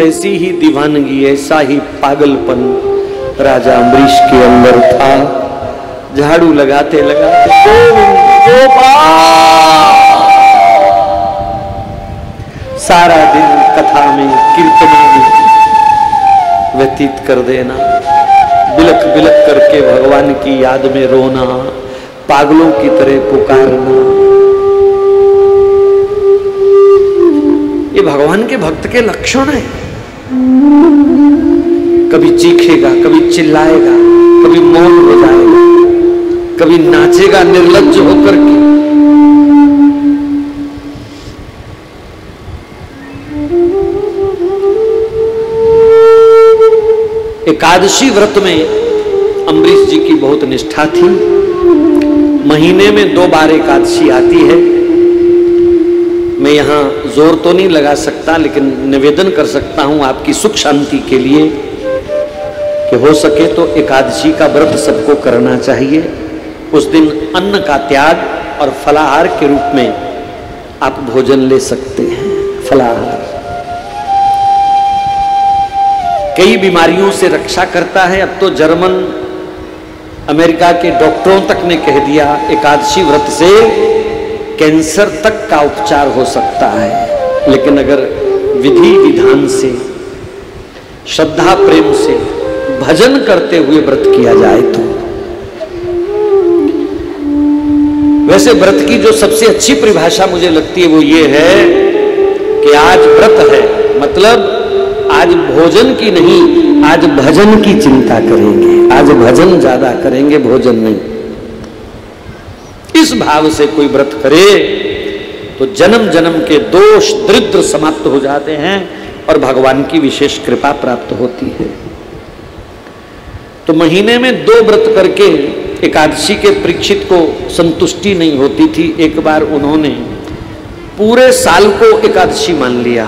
ऐसी ही दीवानगी, ऐसा ही पागलपन राजा अम्बरीश के अंदर था। झाड़ू लगाते लगाते सारा दिन कथा में, कीर्तनों में व्यतीत कर देना, बिलख बिलख करके भगवान की याद में रोना, पागलों की तरह पुकारना। ये भगवान के भक्त के लक्षण है। कभी चीखेगा, कभी चिल्लाएगा, कभी मौन हो जाएगा, कभी नाचेगा निर्लज्ज होकर के। एकादशी व्रत में अम्बरीश जी की बहुत निष्ठा थी। महीने में 2 बार एकादशी आती है। मैं यहाँ जोर तो नहीं लगा सकता, लेकिन निवेदन कर सकता हूँ आपकी सुख शांति के लिए कि हो सके तो एकादशी का व्रत सबको करना चाहिए। उस दिन अन्न का त्याग और फलाहार के रूप में आप भोजन ले सकते हैं। फलाहार कई बीमारियों से रक्षा करता है। अब तो जर्मन अमेरिका के डॉक्टरों तक ने कह दिया एकादशी व्रत से कैंसर तक का उपचार हो सकता है। लेकिन अगर विधि विधान से, श्रद्धा प्रेम से, भजन करते हुए व्रत किया जाए तो। वैसे व्रत की जो सबसे अच्छी परिभाषा मुझे लगती है वो ये है कि आज व्रत है, मतलब आज भोजन की नहीं, आज भजन की चिंता करेंगे। आज भजन ज्यादा करेंगे, भोजन नहीं। इस भाव से कोई व्रत करे तो जन्म जन्म के दोष दरिद्र समाप्त हो जाते हैं और भगवान की विशेष कृपा प्राप्त होती है। तो महीने में 2 व्रत करके एकादशी के परीक्षित को संतुष्टि नहीं होती थी। एक बार उन्होंने पूरे साल को एकादशी मान लिया,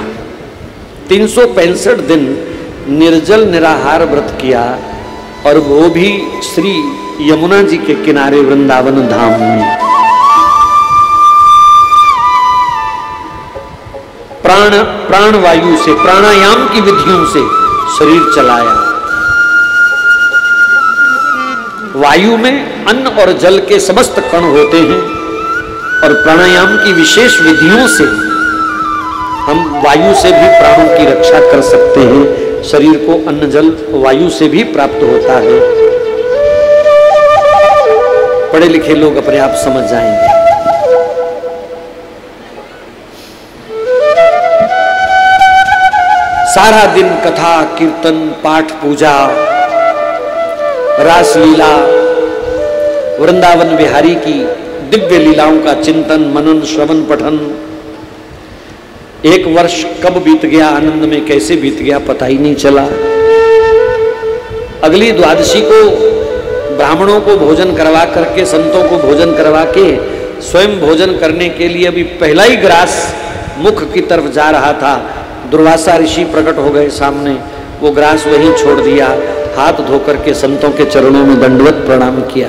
365 दिन निर्जल निराहार व्रत किया, और वो भी श्री यमुना जी के किनारे वृंदावन धाम में। प्राण वायु से, प्राणायाम की विधियों से शरीर चलाया। वायु में अन्न और जल के समस्त कण होते हैं और प्राणायाम की विशेष विधियों से हम वायु से भी प्राणों की रक्षा कर सकते हैं। शरीर को अन्न जल वायु से भी प्राप्त होता है। पढ़े लिखे लोग अपने आप समझ जाएंगे। सारा दिन कथा कीर्तन पाठ पूजा रासलीला वृंदावन बिहारी की दिव्य लीलाओं का चिंतन मनन श्रवण पठन। 1 वर्ष कब बीत गया, आनंद में कैसे बीत गया पता ही नहीं चला। अगली द्वादशी को ब्राह्मणों को भोजन करवा करके, संतों को भोजन करवा के स्वयं भोजन करने के लिए अभी पहला ही ग्रास मुख की तरफ जा रहा था, दुर्वासा ऋषि प्रकट हो गए सामने। वो ग्रास वहीं छोड़ दिया, हाथ धोकर के संतों के चरणों में दंडवत प्रणाम किया।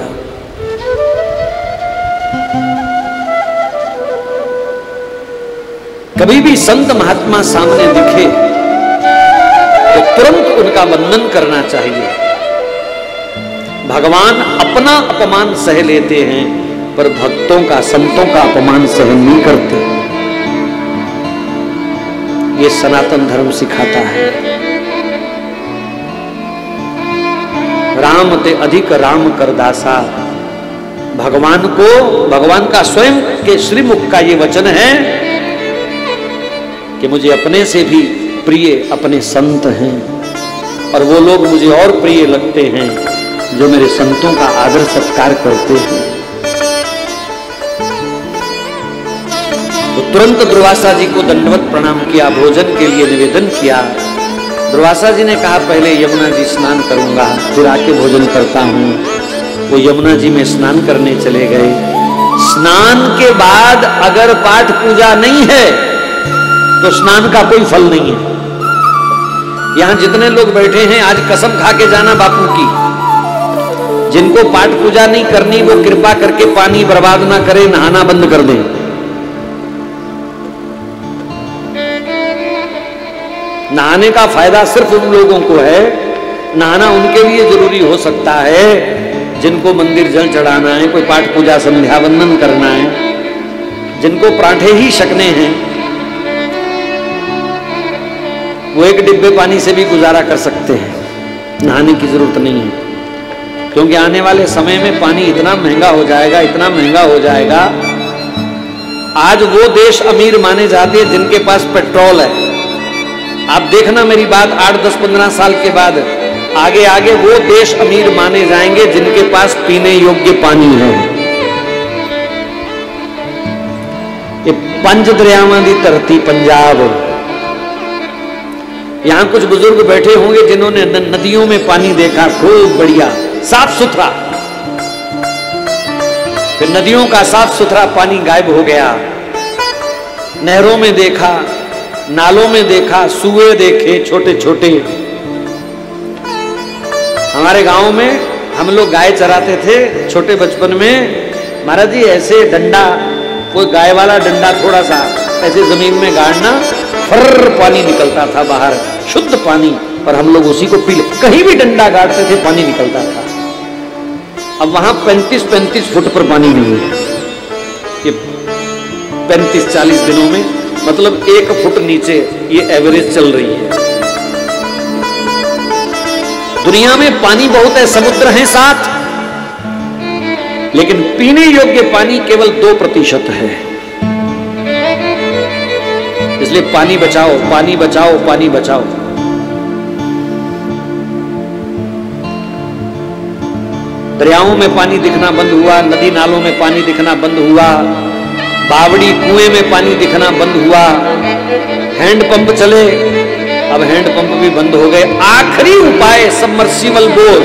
कभी भी संत महात्मा सामने दिखे तो तुरंत उनका वंदन करना चाहिए। भगवान अपना अपमान सह लेते हैं पर भक्तों का, संतों का अपमान सहन नहीं करते। ये सनातन धर्म सिखाता है। राम ते अधिक राम कर दासा। भगवान को, भगवान का स्वयं के श्रीमुख का ये वचन है कि मुझे अपने से भी प्रिय अपने संत हैं, और वो लोग मुझे और प्रिय लगते हैं जो मेरे संतों का आदर सत्कार करते हैं। तो तुरंत दुर्वासा जी को दंडवत प्रणाम किया, भोजन के लिए निवेदन किया। दुर्वासा जी ने कहा पहले यमुना जी स्नान करूंगा, फिर आके भोजन करता हूं। वो यमुना जी में स्नान करने चले गए। स्नान के बाद अगर पाठ पूजा नहीं है तो स्नान का कोई फल नहीं है। यहां जितने लोग बैठे हैं आज कसम खा के जाना बापू की, जिनको पाठ पूजा नहीं करनी वो कृपा करके पानी बर्बाद ना करें, नहाना बंद कर दें। नहाने का फायदा सिर्फ उन लोगों को है, नहाना उनके लिए जरूरी हो सकता है जिनको मंदिर जल चढ़ाना है, कोई पाठ पूजा संध्या वंदन करना है, जिनको पराठे ही छकने हैं, वो एक डिब्बे पानी से भी गुजारा कर सकते हैं, नहाने की जरूरत नहीं है। क्योंकि आने वाले समय में पानी इतना महंगा हो जाएगा, इतना महंगा हो जाएगा। आज वो देश अमीर माने जाते हैं जिनके पास पेट्रोल है। आप देखना मेरी बात, 8, 10, 15 साल के बाद आगे आगे वो देश अमीर माने जाएंगे जिनके पास पीने योग्य पानी है। ये पंज दरियावां दी धरती पंजाब, यहां कुछ बुजुर्ग बैठे होंगे जिन्होंने नदियों में पानी देखा, खूब बढ़िया साफ सुथरा, फिर नदियों का साफ सुथरा पानी गायब हो गया। नहरों में देखा, नालों में देखा, सूए देखे छोटे छोटे। हमारे गांव में हम लोग गाय चराते थे छोटे बचपन में। महाराज जी ऐसे डंडा, कोई गाय वाला डंडा थोड़ा सा ऐसे जमीन में गाड़ना, फर्र पानी निकलता था बाहर, शुद्ध पानी, और हम लोग उसी को पी ले। कहीं भी डंडा गाड़ते थे पानी निकलता था। अब वहां 35-35 फुट पर पानी नहीं है। ये 35-40 दिनों में मतलब 1 फुट नीचे ये एवरेज चल रही है। दुनिया में पानी बहुत है, समुद्र हैं 7, लेकिन पीने योग्य पानी केवल 2% है। इसलिए पानी बचाओ, पानी बचाओ, पानी बचाओ। दरियाओं में पानी दिखना बंद हुआ, नदी नालों में पानी दिखना बंद हुआ, बावड़ी कुएं में पानी दिखना बंद हुआ, हैंडपंप चले, अब हैंडपंप भी बंद हो गए। आखिरी उपाय सबमर्सिबल बोर,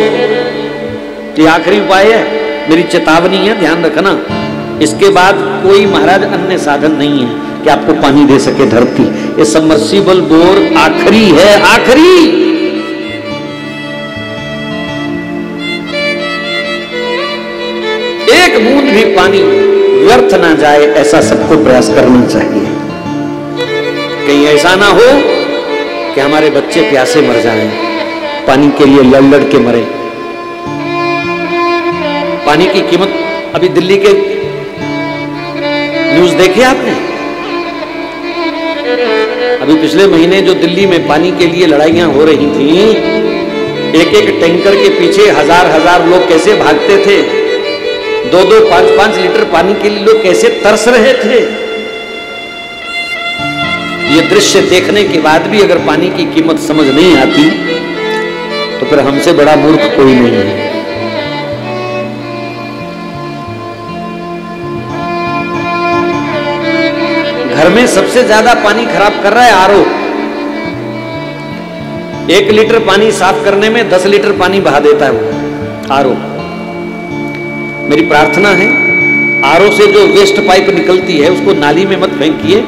ये आखिरी उपाय है, मेरी चेतावनी है, ध्यान रखना। इसके बाद कोई महाराज अन्य साधन नहीं है कि आपको पानी दे सके धरती। ये सबमर्सिबल बोर आखिरी है, आखिरी। एक बूंद भी पानी व्यर्थ ना जाए, ऐसा सबको प्रयास करना चाहिए। कहीं ऐसा ना हो कि हमारे बच्चे प्यासे मर जाएं, पानी के लिए लड़ लड़ के मरे। पानी की कीमत, अभी दिल्ली के न्यूज देखे आपने? अभी पिछले महीने जो दिल्ली में पानी के लिए लड़ाइयां हो रही थी, एक एक टैंकर के पीछे हजार लोग कैसे भागते थे, 2-2, 5-5 लीटर पानी के लिए लोग कैसे तरस रहे थे। ये दृश्य देखने के बाद भी अगर पानी की कीमत समझ नहीं आती तो फिर हमसे बड़ा मूर्ख कोई नहीं है। घर में सबसे ज्यादा पानी खराब कर रहा है आरओ। 1 लीटर पानी साफ करने में 10 लीटर पानी बहा देता है वो आरओ। मेरी प्रार्थना है, आरओ से जो वेस्ट पाइप निकलती है उसको नाली में मत फेंकिए,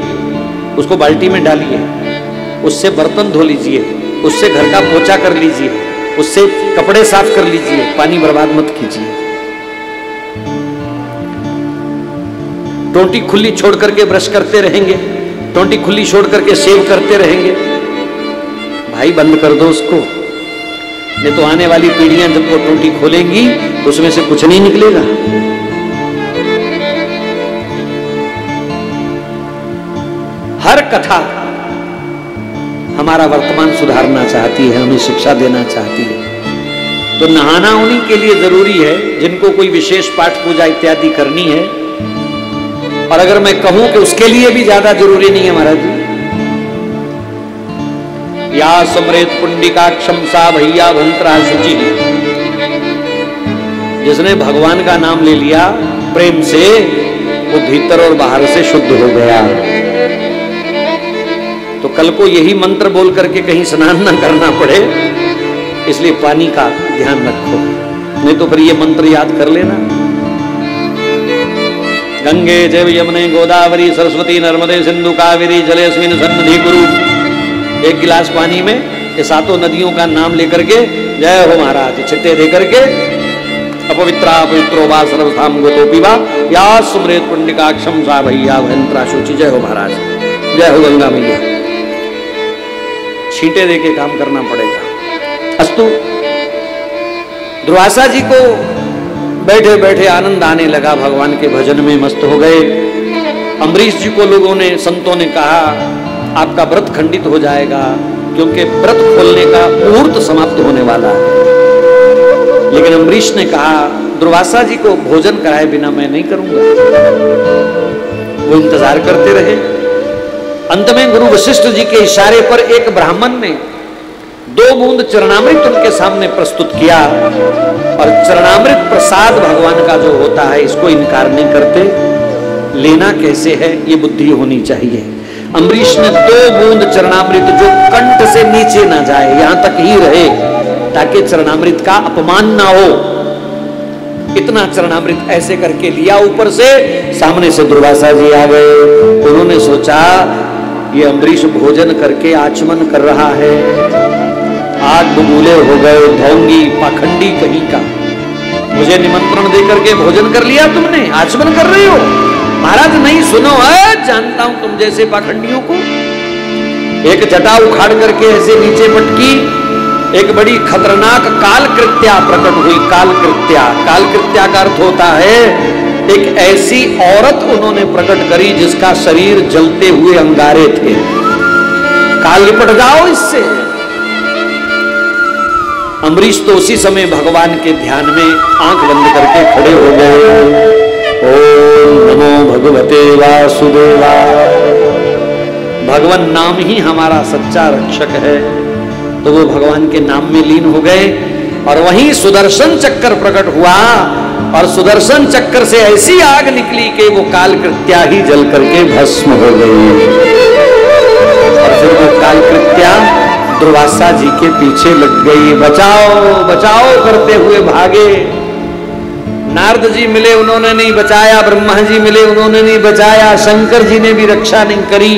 उसको बाल्टी में डालिए, उससे बर्तन धो लीजिए, उससे घर का पोछा कर लीजिए, उससे कपड़े साफ कर लीजिए, पानी बर्बाद मत कीजिए। टोंटी खुली छोड़ करके ब्रश करते रहेंगे, टोंटी खुली छोड़ करके शेव करते रहेंगे, भाई बंद कर दो उसको। नहीं तो आने वाली पीढ़ियां जब वो टोंटी खोलेंगी तो उसमें से कुछ नहीं निकलेगा। हर कथा हमारा वर्तमान सुधारना चाहती है, हमें शिक्षा देना चाहती है। तो नहाना उन्हीं के लिए जरूरी है जिनको कोई विशेष पाठ पूजा इत्यादि करनी है। और अगर मैं कहूं कि उसके लिए भी ज्यादा जरूरी नहीं है महाराज जी, या समृत पुंडिकाक्षम सा भैया भंत्रा शुचि, जिसने भगवान का नाम ले लिया प्रेम से, वो भीतर और बाहर से शुद्ध हो गया। तो कल को यही मंत्र बोल करके कहीं स्नान ना करना पड़े, इसलिए पानी का ध्यान रखो। नहीं तो फिर ये मंत्र याद कर लेना, गंगे जैव यमुने गोदावरी सरस्वती नर्मदे सिंधु कावेरी जलेस्मिन् सन्निधि कुरु। 1 गिलास पानी में ये 7 नदियों का नाम लेकर के जय हो महाराज छिट्टे दे करके, अपवित्रा पवित्रो वा सर्वधाम गोतोपि वा या सुमृत पुंडिकाक्षम सा भैया भयंत्रा शुचि। जय हो महाराज, जय हो गंगा मैया। छींटे दे के काम करना पड़ेगा। अस्तु, दुर्वासा जी को बैठे बैठे आनंद आने लगा, भगवान के भजन में मस्त हो गए। अम्बरीश जी को लोगों ने, संतों ने कहा आपका व्रत खंडित हो जाएगा, क्योंकि व्रत खोलने का मुहूर्त समाप्त होने वाला है। लेकिन अम्बरीश ने कहा दुर्वासा जी को भोजन कराए बिना मैं नहीं करूंगा। वो इंतजार करते रहे। अंत में गुरु वशिष्ठ जी के इशारे पर एक ब्राह्मण ने 2 बूंद चरणामृत उनके सामने प्रस्तुत किया, और चरणामृत प्रसाद भगवान का जो होता है इसको इनकार नहीं करते। लेना कैसे है ये बुद्धि होनी चाहिए। अम्बरीश ने 2 बूंद चरणामृत जो कंठ से नीचे ना जाए, यहां तक ही रहे, ताकि चरणामृत का अपमान ना हो, इतना चरणामृत ऐसे करके लिया ऊपर से। सामने से दुर्वासा जी आ गए। उन्होंने सोचा ये अम्बरीश भोजन करके आचमन कर रहा है, आग बबूले हो गए, ढोंगी पाखंडी कहीं का, मुझे निमंत्रण देकर के भोजन कर लिया तुमने, आचमन कर रहे हो। महाराज नहीं, सुनो, जानता हूं तुम जैसे पाखंडियों को। एक जटा उखाड़ करके ऐसे नीचे पटकी, एक बड़ी खतरनाक कालकृत्या प्रकट हुई। कालकृत्या, कालकृत्या का अर्थ होता है एक ऐसी औरत उन्होंने प्रकट करी जिसका शरीर जलते हुए अंगारे थे। काल निपट जाओ इससे। अम्बरीश तो उसी समय भगवान के ध्यान में आंख बंद करके खड़े हो गए। ओम नमो भगवते वासुदेवाय। भगवान नाम ही हमारा सच्चा रक्षक है, तो वो भगवान के नाम में लीन हो गए। और वहीं सुदर्शन चक्कर प्रकट हुआ, और सुदर्शन चक्कर से ऐसी आग निकली कि वो कालकृत्या ही जल करके भस्म हो गई। और फिर वो कालकृत्या दुर्वासा जी के पीछे लग गई, बचाओ बचाओ करते हुए भागे। नारद जी मिले, उन्होंने नहीं बचाया। ब्रह्मा जी मिले, उन्होंने नहीं बचाया। शंकर जी ने भी रक्षा नहीं करी।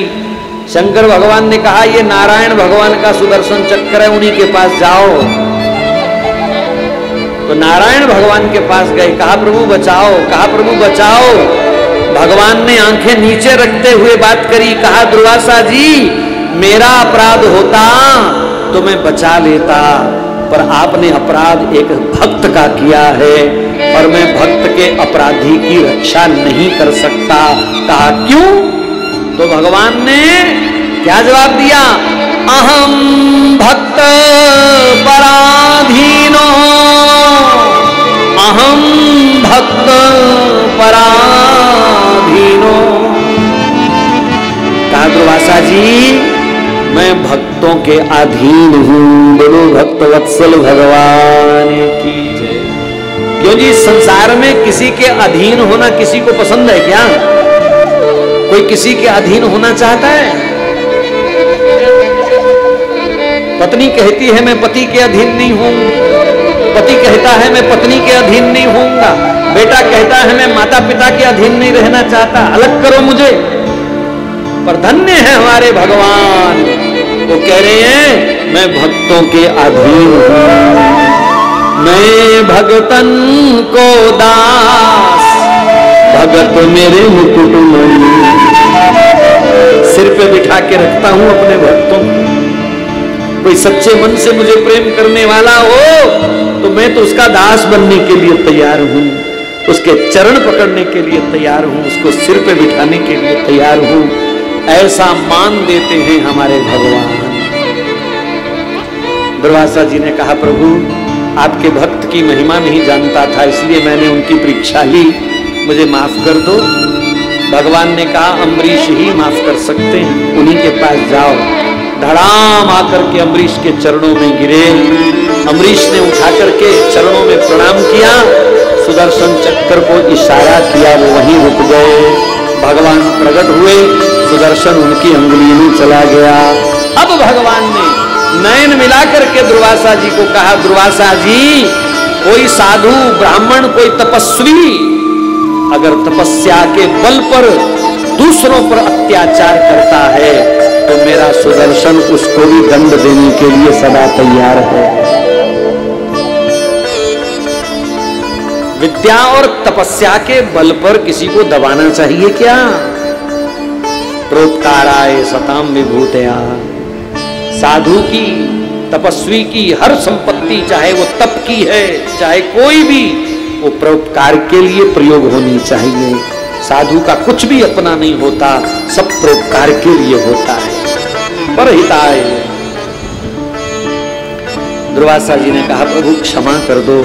शंकर भगवान ने कहा ये नारायण भगवान का सुदर्शन चक्र है, उन्हीं के पास जाओ। तो नारायण भगवान के पास गए, कहा प्रभु बचाओ, कहा प्रभु बचाओ। भगवान ने आंखें नीचे रखते हुए बात करी, कहा दुर्वासा जी मेरा अपराध होता तो मैं बचा लेता, पर आपने अपराध एक भक्त का किया है, और मैं भक्त के अपराधी की रक्षा नहीं कर सकता। कहा क्यों? तो भगवान ने क्या जवाब दिया? अहम भक्त पराधीनो, अहम भक्त पराधीनो। कहा दुर्वासा जी मैं भक्तों के अधीन हूं। बोलो भक्त वत्सल भगवान की जय। क्यों जी, संसार में किसी के अधीन होना किसी को पसंद है क्या? कोई किसी के अधीन होना चाहता है? पत्नी कहती है मैं पति के अधीन नहीं हूं, पति कहता है मैं पत्नी के अधीन नहीं होऊंगा, बेटा कहता है मैं माता पिता के अधीन नहीं रहना चाहता, अलग करो मुझे। पर धन्य है हमारे भगवान, वो कह रहे हैं मैं भक्तों के अधीन हूं, मैं भगतन को दास, भगत मेरे मुकुटमणि। सिर पे बिठा के रखता हूं अपने भक्तों को। कोई सच्चे मन से मुझे प्रेम करने वाला हो तो मैं तो उसका दास बनने के लिए तैयार हूं, उसके चरण पकड़ने के लिए तैयार हूं, उसको सिर पे बिठाने के लिए तैयार हूं। ऐसा मान देते हैं हमारे भगवान। दुर्वासा जी ने कहा प्रभु आपके भक्त की महिमा नहीं जानता था, इसलिए मैंने उनकी परीक्षा ली, मुझे माफ कर दो। भगवान ने कहा अम्बरीश ही माफ कर सकते हैं, उन्हीं के पास जाओ। धड़ाम आकर के अम्बरीश के चरणों में गिरे। अम्बरीश ने उठा करके चरणों में प्रणाम किया, सुदर्शन चक्र को इशारा किया, वो वहीं रुक गए। भगवान प्रकट हुए, सुदर्शन उनकी अंगुली में चला गया। अब भगवान ने नयन मिलाकर के दुर्वासा जी को कहा दुर्वासा जी कोई साधु ब्राह्मण कोई तपस्वी अगर तपस्या के बल पर दूसरों पर अत्याचार करता है तो मेरा सुदर्शन उसको भी दंड देने के लिए सदा तैयार है। विद्या और तपस्या के बल पर किसी को दबाना चाहिए क्या? प्रोत्काराय सताम विभूतया साधु की, तपस्वी की हर संपत्ति, चाहे वो तप की है चाहे कोई भी, वो परोपकार के लिए प्रयोग होनी चाहिए। साधु का कुछ भी अपना नहीं होता, सब परोपकार के लिए होता है। परहिताय। दुर्वासा जी ने कहा प्रभु क्षमा कर दो,